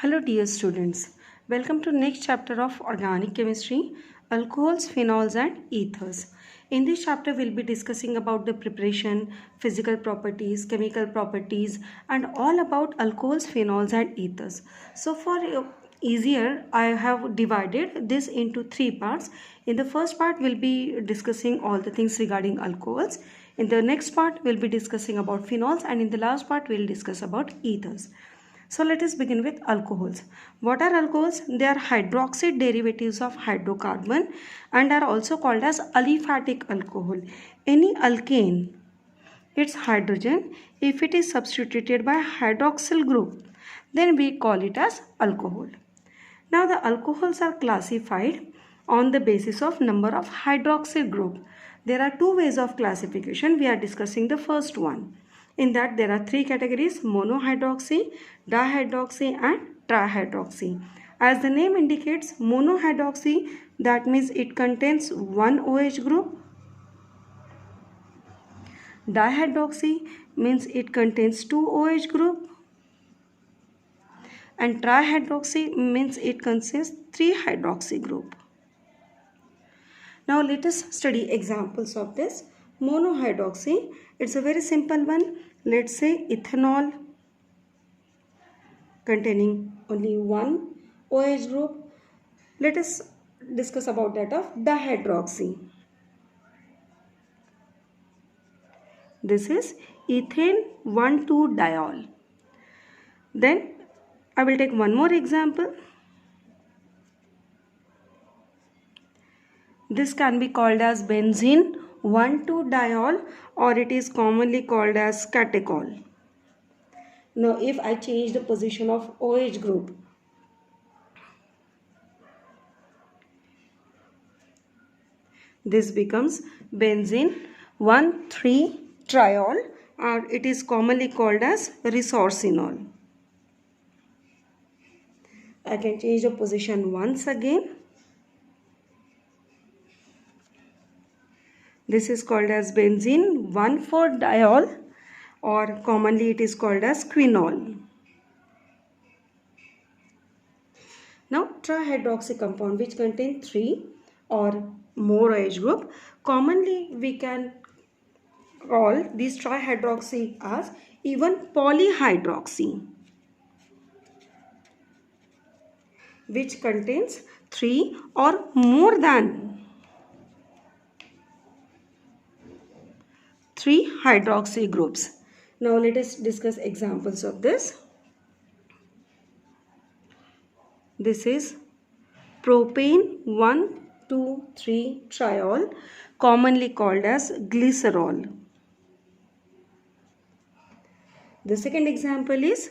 Hello dear students, welcome to next chapter of organic chemistry, alcohols, phenols and ethers. In this chapter we'll be discussing about the preparation, physical properties, chemical properties and all about alcohols, phenols and ethers. So for easier I have divided this into three parts. In the first part we'll be discussing all the things regarding alcohols. In the next part we'll be discussing about phenols and in the last part we'll discuss about ethers. So let us begin with alcohols. What are alcohols? They are hydroxide derivatives of hydrocarbon and are also called as aliphatic alcohol. Any alkane, its hydrogen, if it is substituted by hydroxyl group, then we call it as alcohol. Now the alcohols are classified on the basis of number of hydroxyl group. There are two ways of classification. We are discussing the first one. In that there are three categories: monohydroxy, dihydroxy and trihydroxy. As the name indicates, monohydroxy, that means it contains one OH group. Dihydroxy means it contains two OH group. And trihydroxy means it contains three hydroxy group. Now let us study examples of this. Monohydroxy, it's a very simple one. Let's say ethanol containing only one OH group. Let us discuss about that of dihydroxy. This is ethane 1,2-diol. Then I will take one more example. This can be called as benzene 1,2-diol or it is commonly called as catechol. Now if I change the position of OH group, this becomes benzene 1,3-triol or it is commonly called as resorcinol. I can change the position once again. This is called as benzene 1,4-diol or commonly it is called as quinol. Now trihydroxy compound which contain 3 or more OH group, commonly we can call this trihydroxy as even polyhydroxy, which contains 3 or more than 3 hydroxy groups. Now let us discuss examples of this. This is propane 1,2,3-triol, commonly called as glycerol. The second example is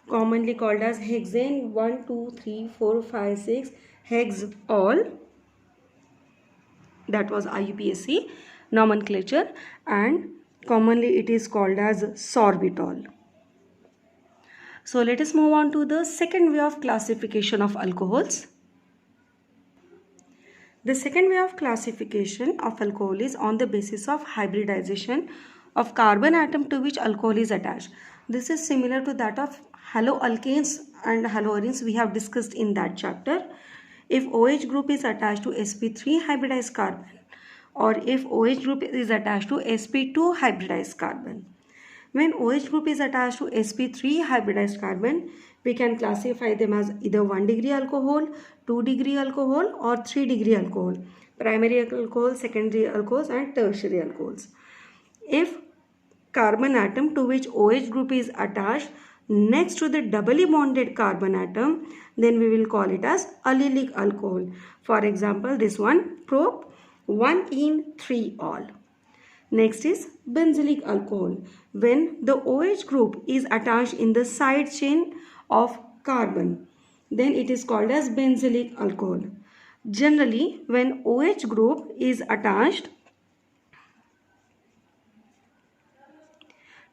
commonly called as hexane 1,2,3,4,5,6 hexol. That was IUPAC nomenclature and commonly it is called as sorbitol. So let us move on to the second way of classification of alcohols. The second way of classification of alcohol is on the basis of hybridization of carbon atom to which alcohol is attached. This is similar to that of haloalkanes and haloarenes we have discussed in that chapter. If OH group is attached to sp3 hybridized carbon or if OH group is attached to sp2 hybridized carbon. When OH group is attached to sp3 hybridized carbon, we can classify them as either 1 degree alcohol, 2 degree alcohol or 3 degree alcohol, primary alcohol, secondary alcohols and tertiary alcohols. If carbon atom to which OH group is attached next to the doubly bonded carbon atom, then we will call it as allylic alcohol. For example, this one, prop 1-ene-3-ol. Next is benzylic alcohol. When the OH group is attached in the side chain of carbon, then it is called as benzylic alcohol. Generally, when OH group is attached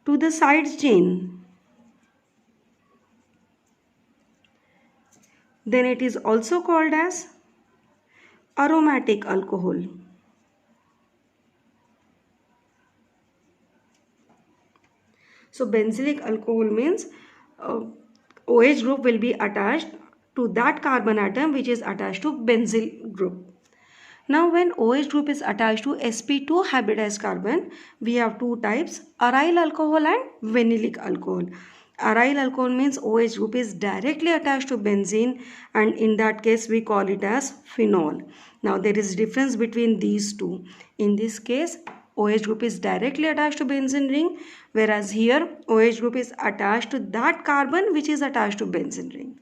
to the side chain, then it is also called as aromatic alcohol. So benzylic alcohol means OH group will be attached to that carbon atom which is attached to benzyl group. Now when OH group is attached to sp2 hybridized carbon, we have two types, aryl alcohol and vinylic alcohol. Aryl alcohol means OH group is directly attached to benzene, and in that case we call it as phenol. Now there is difference between these two. In this case OH group is directly attached to benzene ring, whereas here OH group is attached to that carbon which is attached to benzene ring.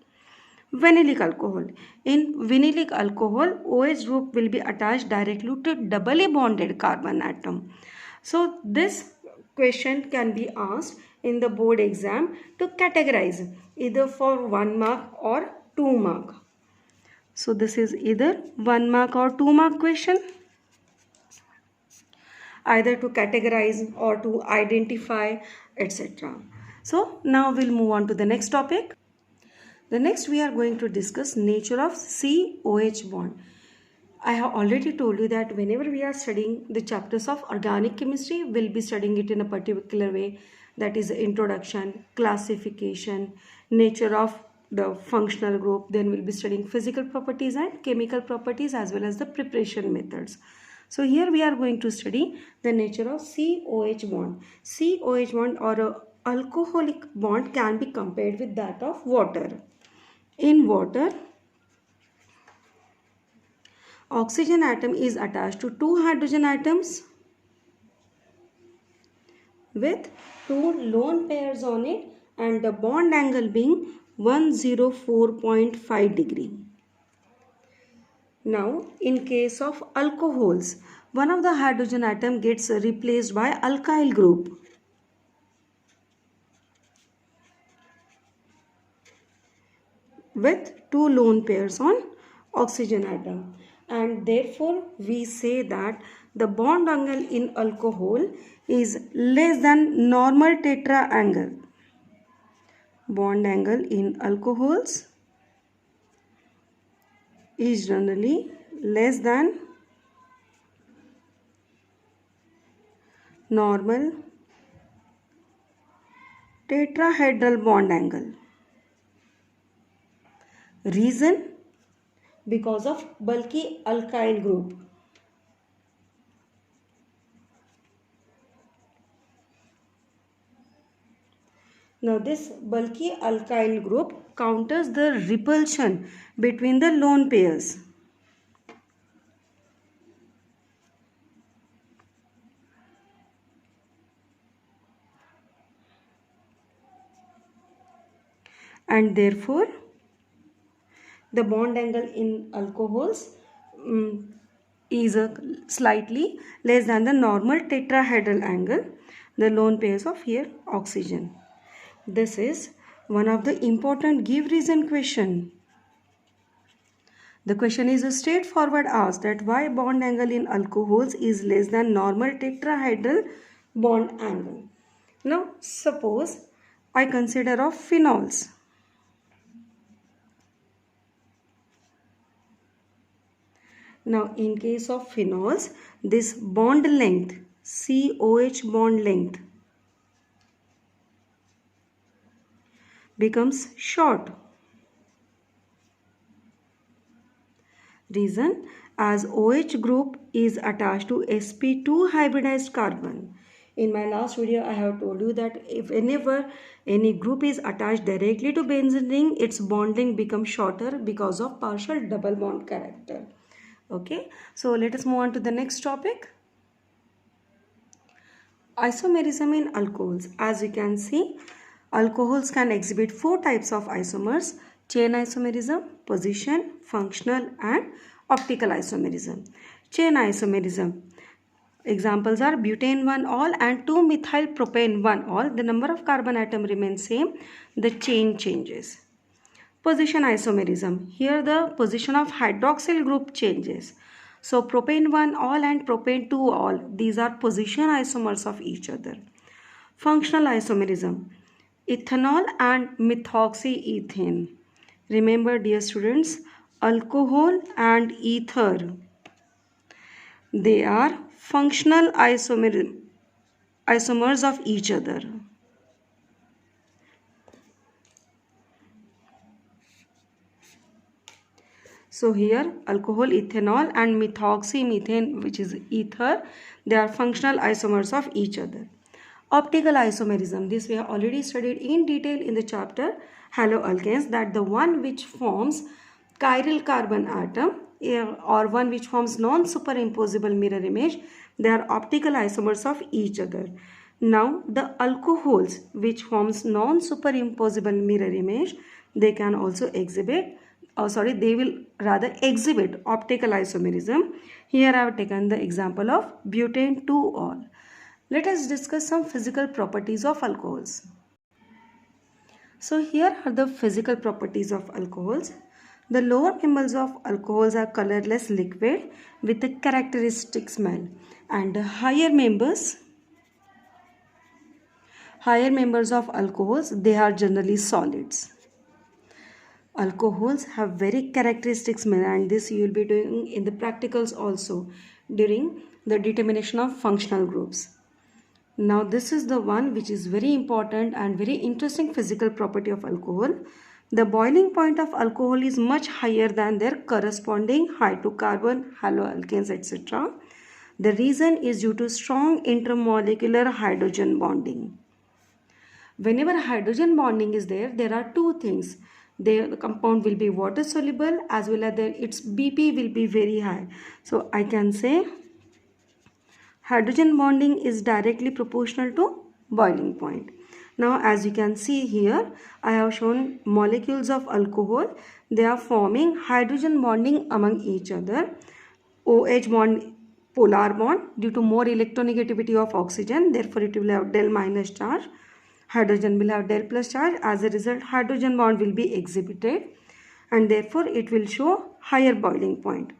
Vinylic alcohol. In vinylic alcohol, OH group will be attached directly to doubly bonded carbon atom. So this question can be asked in the board exam to categorize either for 1 mark or 2 mark. So this is either 1 mark or 2 mark question, either to categorize or to identify, etc. So now we'll move on to the next topic. The next we are going to discuss nature of COH bond. I have already told you that whenever we are studying the chapters of organic chemistry, we'll be studying it in a particular way, that is introduction, classification, nature of the functional group, then we'll be studying physical properties and chemical properties as well as the preparation methods. So here we are going to study the nature of COH bond. COH bond or a alcoholic bond can be compared with that of water. In water, oxygen atom is attached to two hydrogen atoms with two lone pairs on it and the bond angle being 104.5 degree. Now, in case of alcohols, one of the hydrogen atom gets replaced by alkyl group. With two lone pairs on oxygen atom, and therefore we say that the bond angle in alcohol is less than normal tetra angle. Bond angle in alcohols is generally less than normal tetrahedral bond angle. Reason? Because of bulky alkyl group. Now this bulky alkyl group counters the repulsion between the lone pairs. And therefore the bond angle in alcohols is slightly less than the normal tetrahedral angle, the lone pairs of here oxygen. This is one of the important give reason question. The question is straightforward asked that why bond angle in alcohols is less than normal tetrahedral bond angle. Now suppose I consider of phenols. Now in case of phenols, this bond length, COH bond length, becomes short. Reason, as OH group is attached to sp2 hybridized carbon. In my last video I have told you that if whenever any group is attached directly to benzene ring, its bond length becomes shorter because of partial double bond character. Okay, so let us move on to the next topic. Isomerism in alcohols. As you can see, alcohols can exhibit four types of isomers: chain isomerism, position, functional and optical isomerism. Chain isomerism. Examples are butane 1-ol and 2-methyl propane 1-ol. The number of carbon atom remains same, the chain changes. Position isomerism. Here the position of hydroxyl group changes. So propane 1-ol and propane 2-ol, these are position isomers of each other. Functional isomerism. Ethanol and methoxyethane. Remember dear students, alcohol and ether, they are functional isomers of each other. So here alcohol, ethanol and methoxymethane, which is ether, they are functional isomers of each other. Optical isomerism, this we have already studied in detail in the chapter haloalkanes, that the one which forms chiral carbon atom or one which forms non-superimposable mirror image, they are optical isomers of each other. Now the alcohols which forms non-superimposable mirror image, they can also exhibit, they will rather exhibit optical isomerism. Here I have taken the example of butane 2-ol. Let us discuss some physical properties of alcohols. So here are the physical properties of alcohols. The lower members of alcohols are colorless liquid with a characteristic smell, and the higher members of alcohols, they are generally solids. Alcohols have very characteristic smell, and this you will be doing in the practicals also during the determination of functional groups. Now this is the one which is very important and very interesting physical property of alcohol. The boiling point of alcohol is much higher than their corresponding hydrocarbon, haloalkanes, etc. The reason is due to strong intermolecular hydrogen bonding. Whenever hydrogen bonding is there, there are two things. The compound will be water soluble, as well as its BP will be very high. So I can say hydrogen bonding is directly proportional to boiling point. Now as you can see here, I have shown molecules of alcohol. They are forming hydrogen bonding among each other. OH bond, polar bond, due to more electronegativity of oxygen, therefore it will have del minus charge. Hydrogen will have del plus charge. As a result, hydrogen bond will be exhibited, and therefore it will show higher boiling point.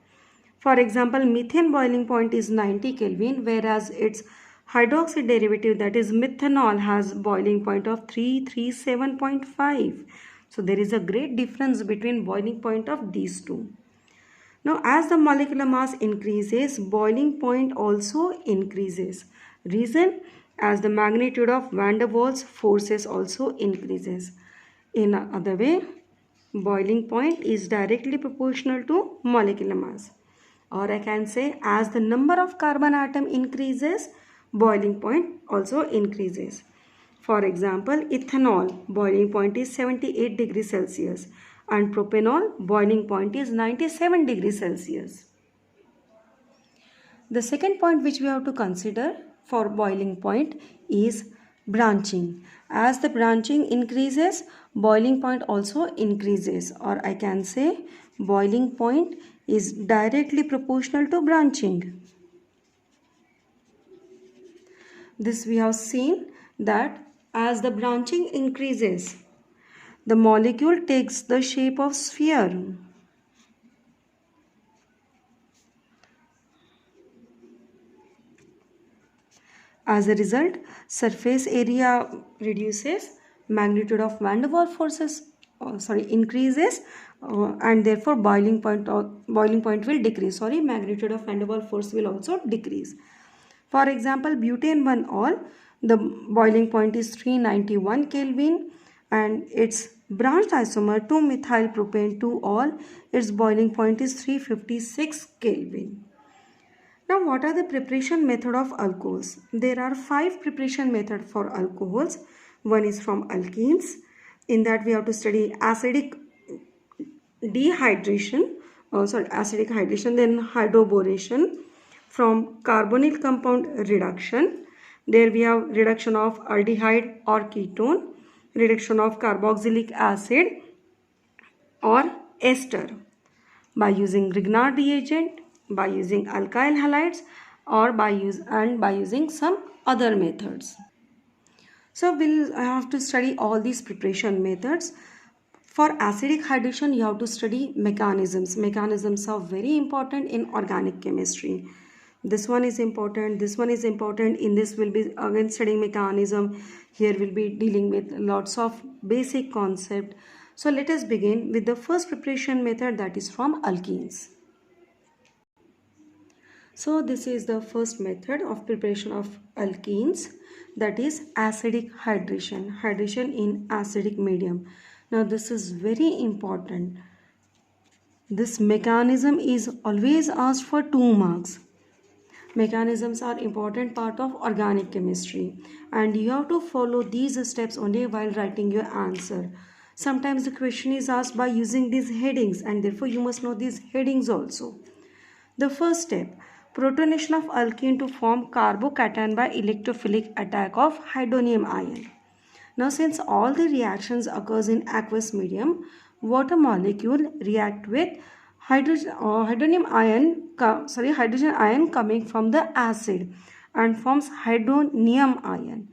For example, methane boiling point is 90 Kelvin, whereas its hydroxide derivative, that is methanol, has boiling point of 337.5. So there is a great difference between boiling point of these two. Now as the molecular mass increases, boiling point also increases. Reason? As the magnitude of van der Waals forces also increases. In other way, boiling point is directly proportional to molecular mass. Or I can say, as the number of carbon atom increases, boiling point also increases. For example, ethanol boiling point is 78 degrees Celsius and propanol boiling point is 97 degrees Celsius. The second point which we have to consider for boiling point is branching. As the branching increases, boiling point also increases, or I can say boiling point is directly proportional to branching. This we have seen that as the branching increases, the molecule takes the shape of sphere. As a result, surface area reduces, magnitude of van der Waals forces increases, and therefore boiling point will decrease. Magnitude of van der Waals force will also decrease. For example, butane 1-ol, the boiling point is 391 Kelvin, and its branched isomer 2-methylpropane 2-ol, its boiling point is 356 Kelvin. Now, what are the preparation method of alcohols? There are 5 preparation methods for alcohols. One is from alkenes. In that we have to study acidic hydration, then hydroboration. From carbonyl compound reduction, there we have reduction of aldehyde or ketone, reduction of carboxylic acid or ester by using Grignard reagent, by using alkyl halides, or by using some other methods. So we'll have to study all these preparation methods. For acidic hydration, you have to study mechanisms. Mechanisms are very important in organic chemistry. This one is important, this one is important. In this we'll be again studying mechanism. Here we'll be dealing with lots of basic concept. So let us begin with the first preparation method, that is from alkenes. So this is the first method of preparation of alkenes, that is acidic hydration in acidic medium. Now this is very important. This mechanism is always asked for 2 marks. Mechanisms are important part of organic chemistry and you have to follow these steps only while writing your answer. Sometimes the question is asked by using these headings and therefore you must know these headings also. The first step, protonation of alkene to form carbocation by electrophilic attack of hydronium ion. Now since all the reactions occurs in aqueous medium, water molecule react with hydrogen ion coming from the acid and forms hydronium ion.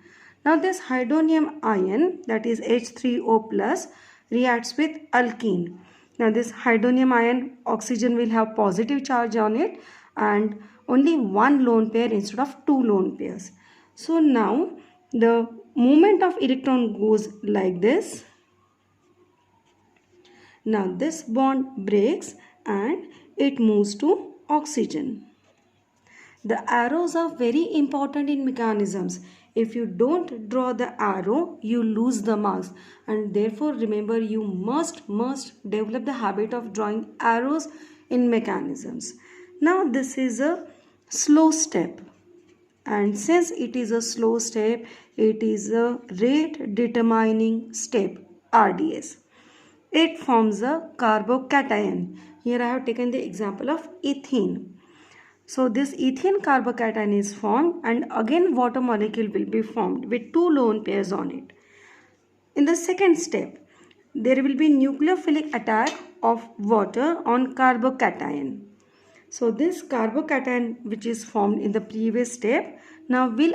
Now this hydronium ion, that is H3O plus, reacts with alkene. Now this hydronium ion, oxygen will have positive charge on it and only one lone pair instead of 2 lone pairs. So now the movement of electron goes like this. Now this bond breaks and it moves to oxygen. The arrows are very important in mechanisms. If you don't draw the arrow, you lose the marks, and therefore remember you must develop the habit of drawing arrows in mechanisms. Now this is a slow step, and since it is a slow step, it is a rate determining step, RDS. It forms a carbocation. Here I have taken the example of ethene. So this ethene carbocation is formed and again water molecule will be formed with 2 lone pairs on it. In the second step, there will be nucleophilic attack of water on carbocation. So this carbocation which is formed in the previous step now will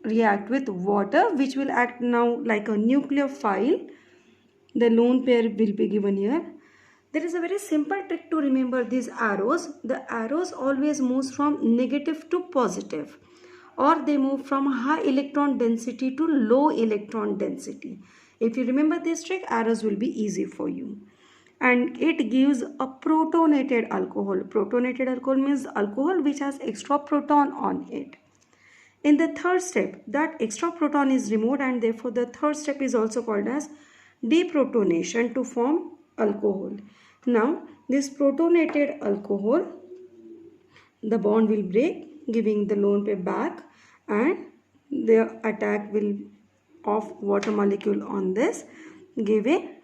react with water, which will act now like a nucleophile. The lone pair will be given here. There is a very simple trick to remember these arrows. The arrows always moves from negative to positive, or they move from high electron density to low electron density. If you remember this trick, arrows will be easy for you. And it gives a protonated alcohol. Protonated alcohol means alcohol which has extra proton on it. In the third step, that extra proton is removed and therefore the third step is also called as deprotonation to form alcohol. Now this protonated alcohol, the bond will break, giving the lone pair back, and the attack will of water molecule on this, giving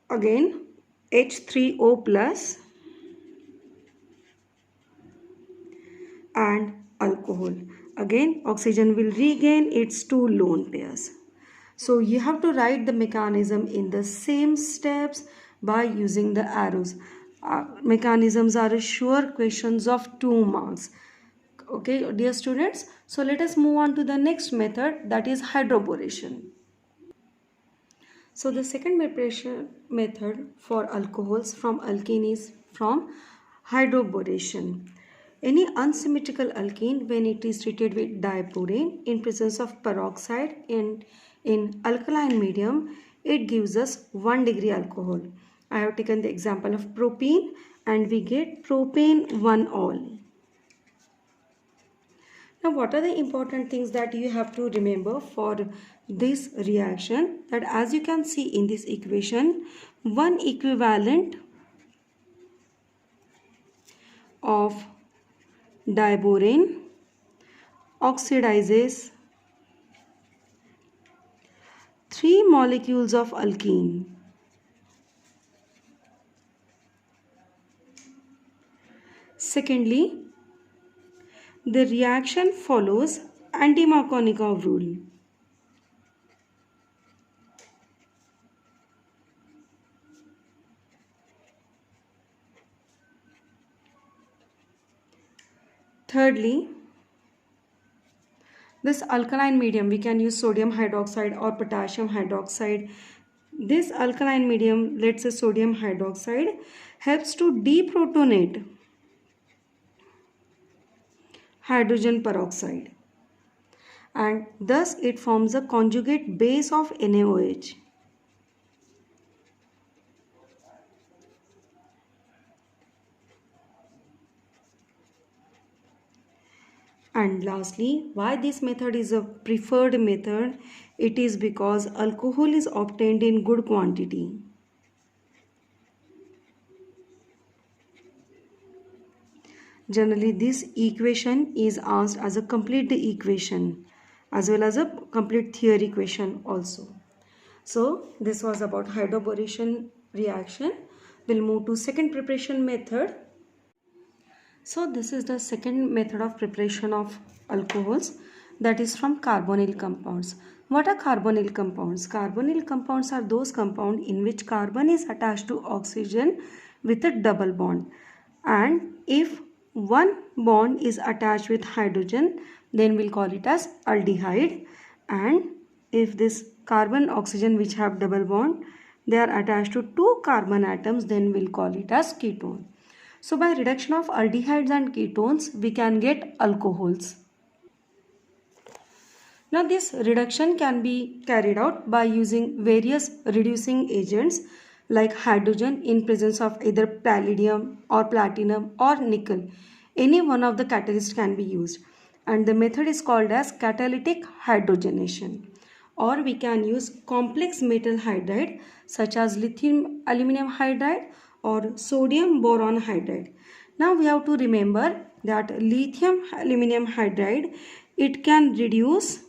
again H3O plus and alcohol. Again oxygen will regain its 2 lone pairs. So you have to write the mechanism in the same steps by using the arrows. Mechanisms are sure questions of 2 marks. Okay, dear students. So let us move on to the next method, that is hydroboration. So the second preparation method for alcohols from alkene is from hydroboration. Any unsymmetrical alkene, when it is treated with diborane in presence of peroxide in alkaline medium, it gives us 1 degree alcohol. I have taken the example of propene and we get propane 1-ol. Now what are the important things that you have to remember for this reaction? That as you can see in this equation, 1 equivalent of diborane oxidizes 3 molecules of alkene. Secondly, the reaction follows anti-Markovnikov rule. Thirdly, this alkaline medium, we can use sodium hydroxide or potassium hydroxide. This alkaline medium, let's say sodium hydroxide, helps to deprotonate hydrogen peroxide, and thus it forms a conjugate base of NaOH. And lastly, why this method is a preferred method? It is because alcohol is obtained in good quantity. Generally, this equation is asked as a complete equation as well as a complete theory question also. So this was about hydroboration reaction. We'll move to second preparation method. So this is the second method of preparation of alcohols, that is from carbonyl compounds. What are carbonyl compounds? Carbonyl compounds are those compounds in which carbon is attached to oxygen with a double bond, and if one bond is attached with hydrogen, then we'll call it as aldehyde, and if this carbon oxygen which have double bond, they are attached to two carbon atoms, then we'll call it as ketone. So by reduction of aldehydes and ketones, we can get alcohols. Now this reduction can be carried out by using various reducing agents like hydrogen in presence of either palladium or platinum or nickel. Any one of the catalysts can be used, and the method is called as catalytic hydrogenation. Or we can use complex metal hydride such as lithium aluminum hydride or sodium boron hydride. Now we have to remember that lithium aluminum hydride, it can reduce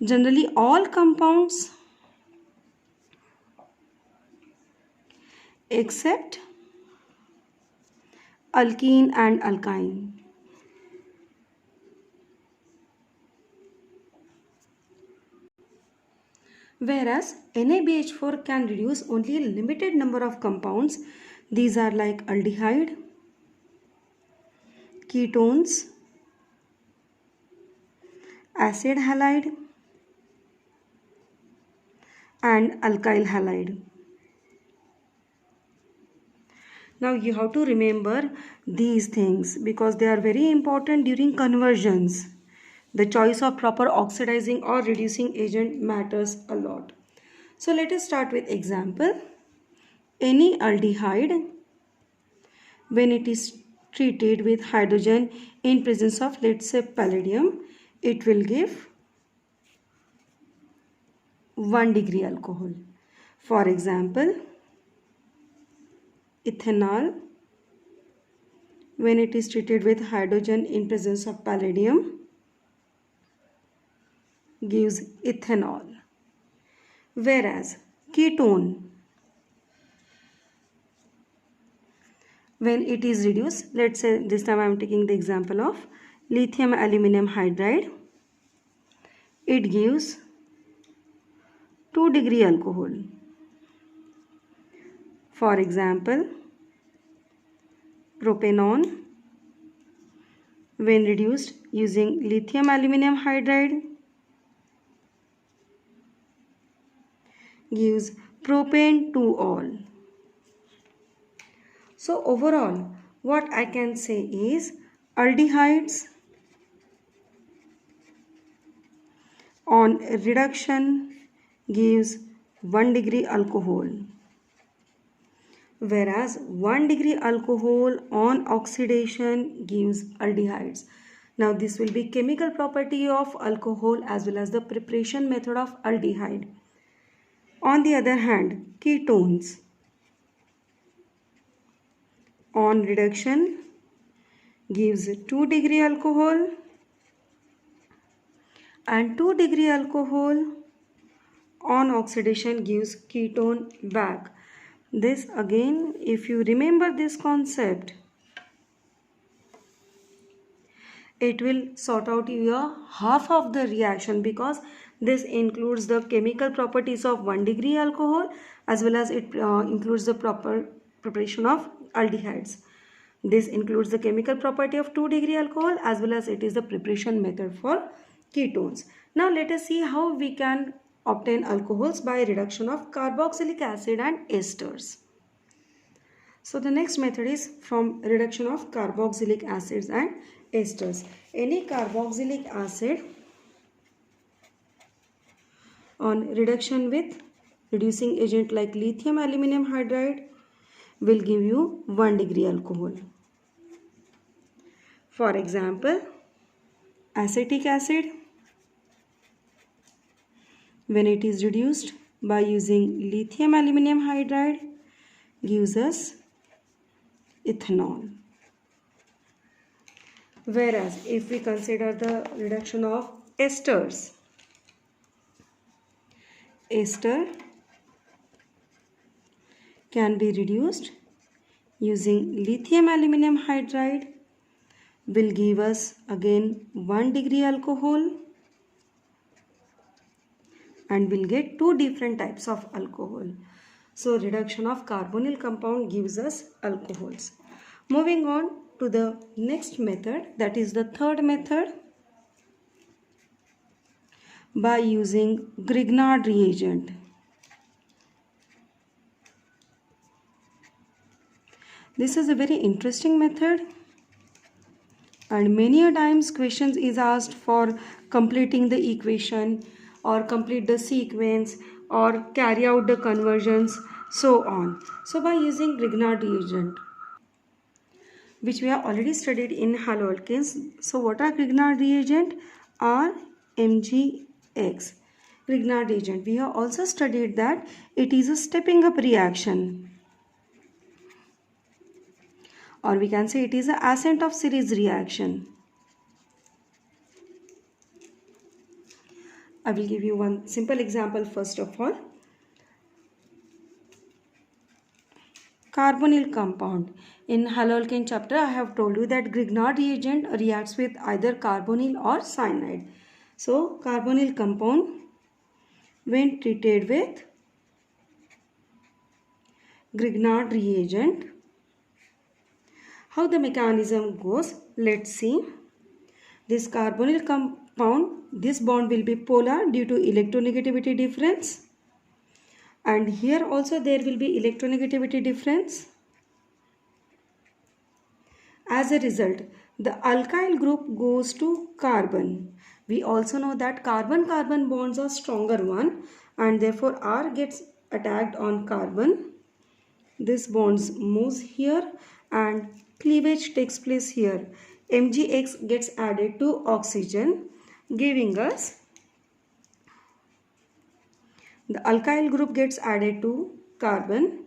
generally all compounds except alkene and alkyne. Whereas NaBH4 can reduce only a limited number of compounds. These are like aldehyde, ketones, acid halide, and alkyl halide. Now you have to remember these things because they are very important during conversions. The choice of proper oxidizing or reducing agent matters a lot. So let us start with example. Any aldehyde, when it is treated with hydrogen in presence of, let's say, palladium, it will give 1 degree alcohol. For example, ethanol, when it is treated with hydrogen in presence of palladium, gives ethanol. Whereas ketone, when it is reduced, let's say this time I am taking the example of lithium aluminum hydride, it gives 2 degree alcohol. For example, propanol, when reduced using lithium aluminum hydride, gives propane 2-ol. So overall, what I can say is aldehydes on reduction gives 1 degree alcohol, whereas 1 degree alcohol on oxidation gives aldehydes. Now this will be chemical property of alcohol as well as the preparation method of aldehyde. On the other hand, ketones on reduction gives 2 degree alcohol, and 2 degree alcohol on oxidation gives ketone back. This again, if you remember this concept, it will sort out your half of the reaction because this includes the chemical properties of 1 degree alcohol as well as it includes the proper preparation of aldehydes. This includes the chemical property of 2 degree alcohol as well as it is the preparation method for ketones. Now let us see how we can obtain alcohols by reduction of carboxylic acid and esters. So the next method is from reduction of carboxylic acids and esters. Any carboxylic acid on reduction with reducing agent like lithium aluminum hydride will give you 1 degree alcohol. For example, acetic acid, when it is reduced by using lithium aluminum hydride, gives us ethanol. Whereas if we consider the reduction of esters, ester can be reduced using lithium aluminum hydride, will give us again 1 degree alcohol, and we'll get two different types of alcohol. So reduction of carbonyl compound gives us alcohols. Moving on to the next method, that is the third method, by using Grignard reagent. This is a very interesting method, and many a times questions is asked for completing the equation or complete the sequence or carry out the conversions, so on. So by using Grignard reagent, which we have already studied in haloalkanes. So what are Grignard reagent? Are MgX. Grignard reagent, we have also studied that it is a stepping up reaction, or we can say it is an ascent of series reaction. I will give you one simple example first of all. Carbonyl compound. In haloalkane chapter, I have told you that Grignard reagent reacts with either carbonyl or cyanide. So carbonyl compound, when treated with Grignard reagent, how the mechanism goes, let's see. This carbonyl compound, this bond will be polar due to electronegativity difference, and here also there will be electronegativity difference. As a result, the alkyl group goes to carbon. We also know that carbon-carbon bonds are stronger one, and therefore R gets attacked on carbon. This bonds moves here and cleavage takes place here. MgX gets added to oxygen, giving us the alkyl group gets added to carbon,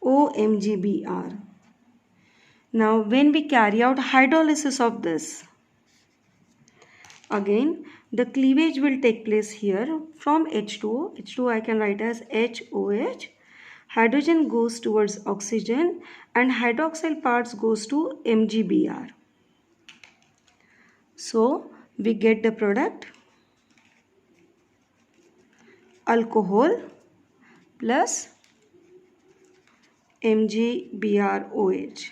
OMgBr. Now when we carry out hydrolysis of this, again the cleavage will take place here from H2O. H2O I can write as HOH. Hydrogen goes towards oxygen and hydroxyl parts goes to MgBr. So we get the product alcohol plus MgBrOH.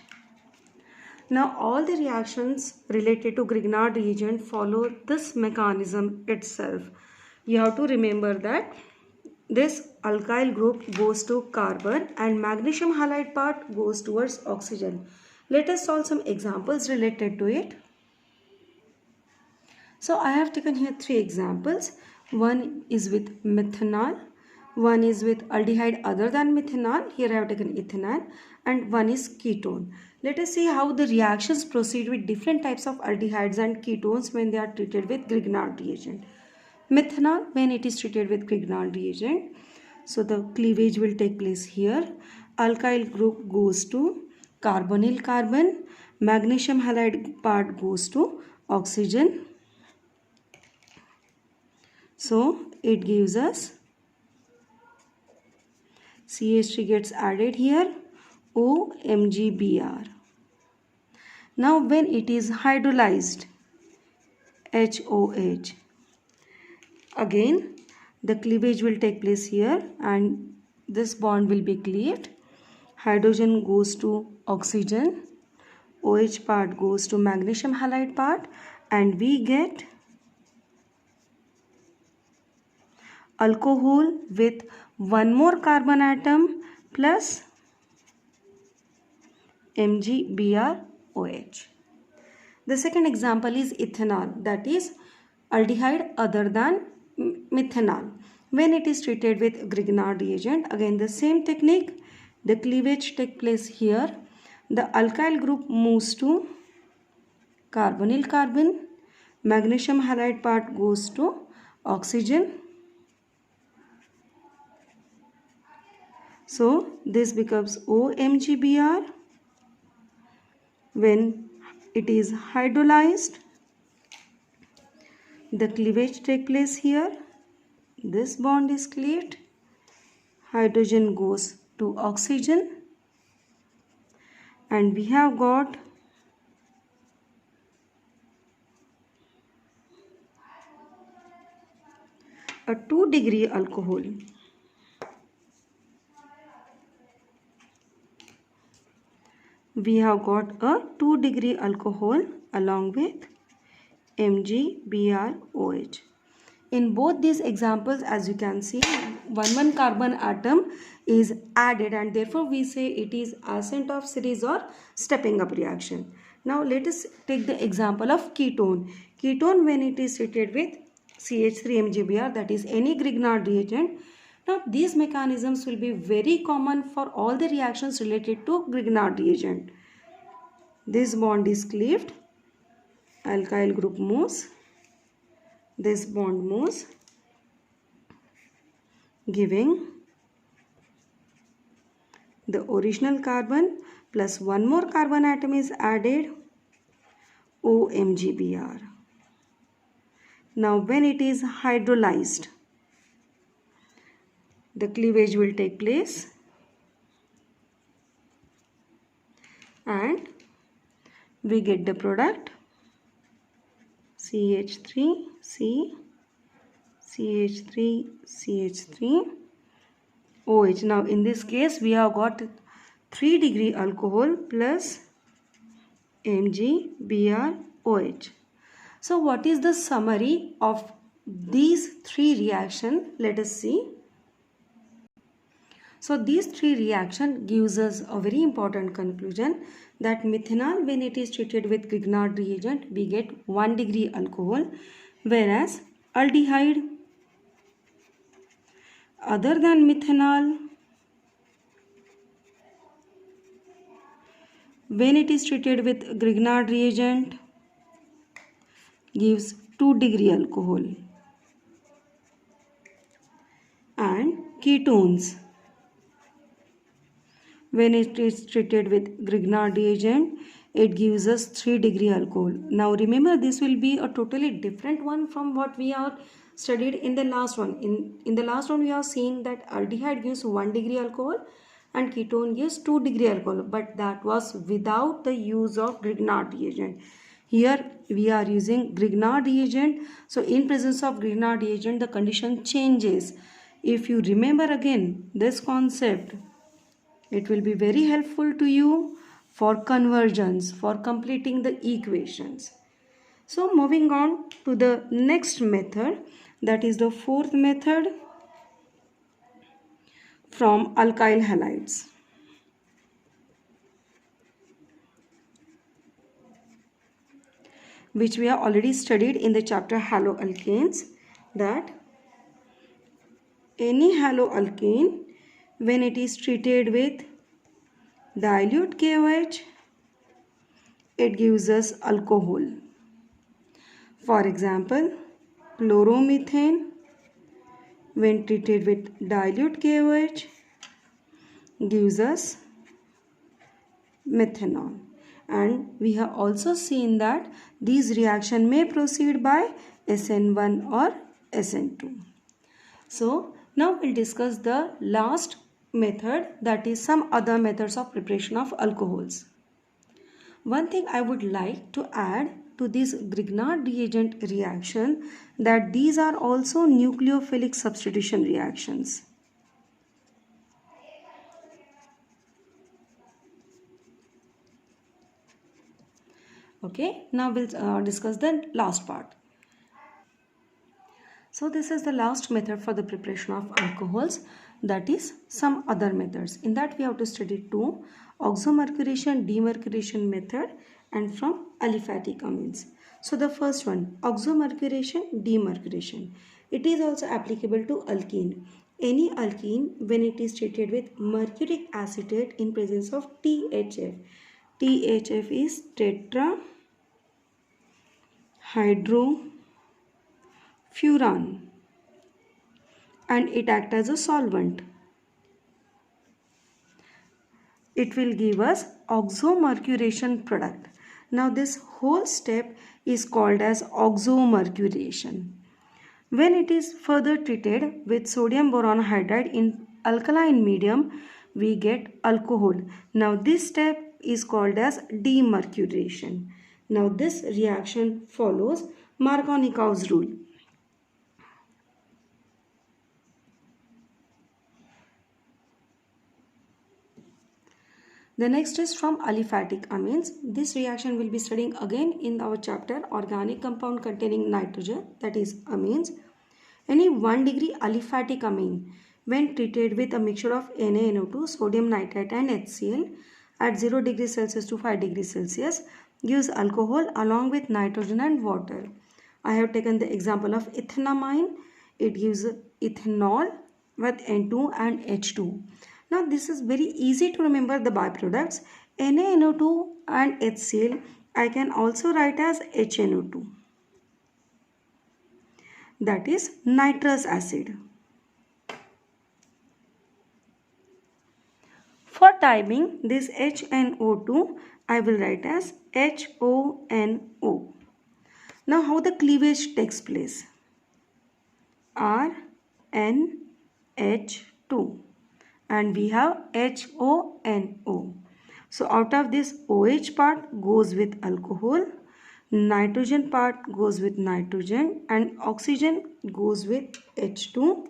Now all the reactions related to Grignard reagent follow this mechanism itself. You have to remember that this alkyl group goes to carbon and magnesium halide part goes towards oxygen. Let us solve some examples related to it. So I have taken here three examples. One is with methanol, one is with aldehyde other than methanol, here I have taken ethanol, and one is ketone. Let us see how the reactions proceed with different types of aldehydes and ketones when they are treated with Grignard reagent. Methanol, when it is treated with Grignard reagent, so the cleavage will take place here. Alkyl group goes to carbonyl carbon, magnesium halide part goes to oxygen. So it gives us CH3 gets added here, OMgBr. Now when it is hydrolyzed, HOH, again the cleavage will take place here and this bond will be cleaved. Hydrogen goes to oxygen, OH part goes to magnesium halide part, and we get alcohol with one more carbon atom plus MgBrOH. The second example is ethanol, that is aldehyde other than methanol. When it is treated with Grignard reagent, again the same technique, the cleavage takes place here. The alkyl group moves to carbonyl carbon, magnesium halide part goes to oxygen. So this becomes OMgBr. When it is hydrolyzed, the cleavage take place here. This bond is cleaved. Hydrogen goes to oxygen, and we have got a 2-degree alcohol. We have got a 2-degree alcohol along with MgBrOH. In both these examples, as you can see, one carbon atom is added, and therefore we say it is ascent of series or stepping up reaction. Now let us take the example of ketone. Ketone, when it is treated with CH3MgBr, that is any Grignard reagent. Now these mechanisms will be very common for all the reactions related to Grignard reagent. This bond is cleaved, alkyl group moves, this bond moves, giving the original carbon plus one more carbon atom is added, OMgBr. Now when it is hydrolyzed, the cleavage will take place and we get the product CH3C, CH3, CH3, OH. Now in this case we have got 3-degree alcohol plus MgBrOH. So what is the summary of these three reactions? Let us see. So these three reactions gives us a very important conclusion that methanol, when it is treated with Grignard reagent, we get 1-degree alcohol, whereas aldehyde other than methanol, when it is treated with Grignard reagent, gives 2-degree alcohol. And ketones, when it is treated with Grignard reagent, it gives us 3-degree alcohol. Now remember, this will be a totally different one from what we have studied in the last one. In the last one we have seen that aldehyde gives 1-degree alcohol and ketone gives 2-degree alcohol, but that was without the use of Grignard reagent. Here we are using Grignard reagent. So in presence of Grignard reagent, the condition changes. If you remember again this concept, it will be very helpful to you for conversions, for completing the equations. So moving on to the next method, that is the fourth method from alkyl halides. Which we have already studied in the chapter haloalkanes, that any haloalkane, when it is treated with dilute KOH, it gives us alcohol. For example, chloromethane, when treated with dilute KOH, gives us methanol. And we have also seen that these reactions may proceed by SN1 or SN2. So now we'll discuss the last method, that is some other methods of preparation of alcohols. One thing I would like to add to this Grignard reagent reaction, that these are also nucleophilic substitution reactions. Okay, now we'll discuss the last part. So this is the last method for the preparation of alcohols, that is some other methods. In that we have to study two: oxomercuration, demercuration method, and from aliphatic amines. So the first one, oxomercuration, demercuration. It is also applicable to alkene. Any alkene, when it is treated with mercuric acetate in presence of THF. THF is tetrahydrofuran, and it acts as a solvent. it will give us oxomercuration product. Now this whole step is called as oxomercuration. When it is further treated with sodium boron hydride in alkaline medium, we get alcohol. Now this step is called as demercuration. Now this reaction follows Markovnikov's rule. The next is from aliphatic amines. This reaction will be studying again in our chapter organic compound containing nitrogen, that is amines. Any 1 degree aliphatic amine when treated with a mixture of NaNO2, sodium nitrate and HCl at 0 degrees Celsius to 5 degrees Celsius gives alcohol along with nitrogen and water. I have taken the example of ethanamine. It gives ethanol with N2 and H2. Now this is very easy to remember the byproducts. NaNO2 and HCl I can also write as HNO2. That is nitrous acid. For timing this HNO2 I will write as HONO. Now how the cleavage takes place? RNH2 and we have HONO. So out of this OH part goes with alcohol, nitrogen part goes with nitrogen and oxygen goes with H2.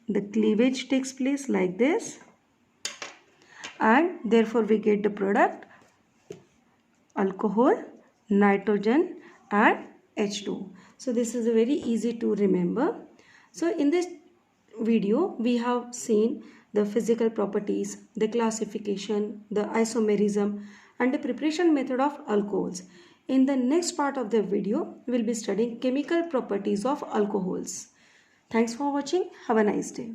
The cleavage takes place like this and therefore we get the product alcohol, nitrogen and H2. So this is very easy to remember. So in this video we have seen the physical properties, the classification, the isomerism and the preparation method of alcohols. In the next part of the video, we will be studying chemical properties of alcohols. Thanks for watching. Have a nice day.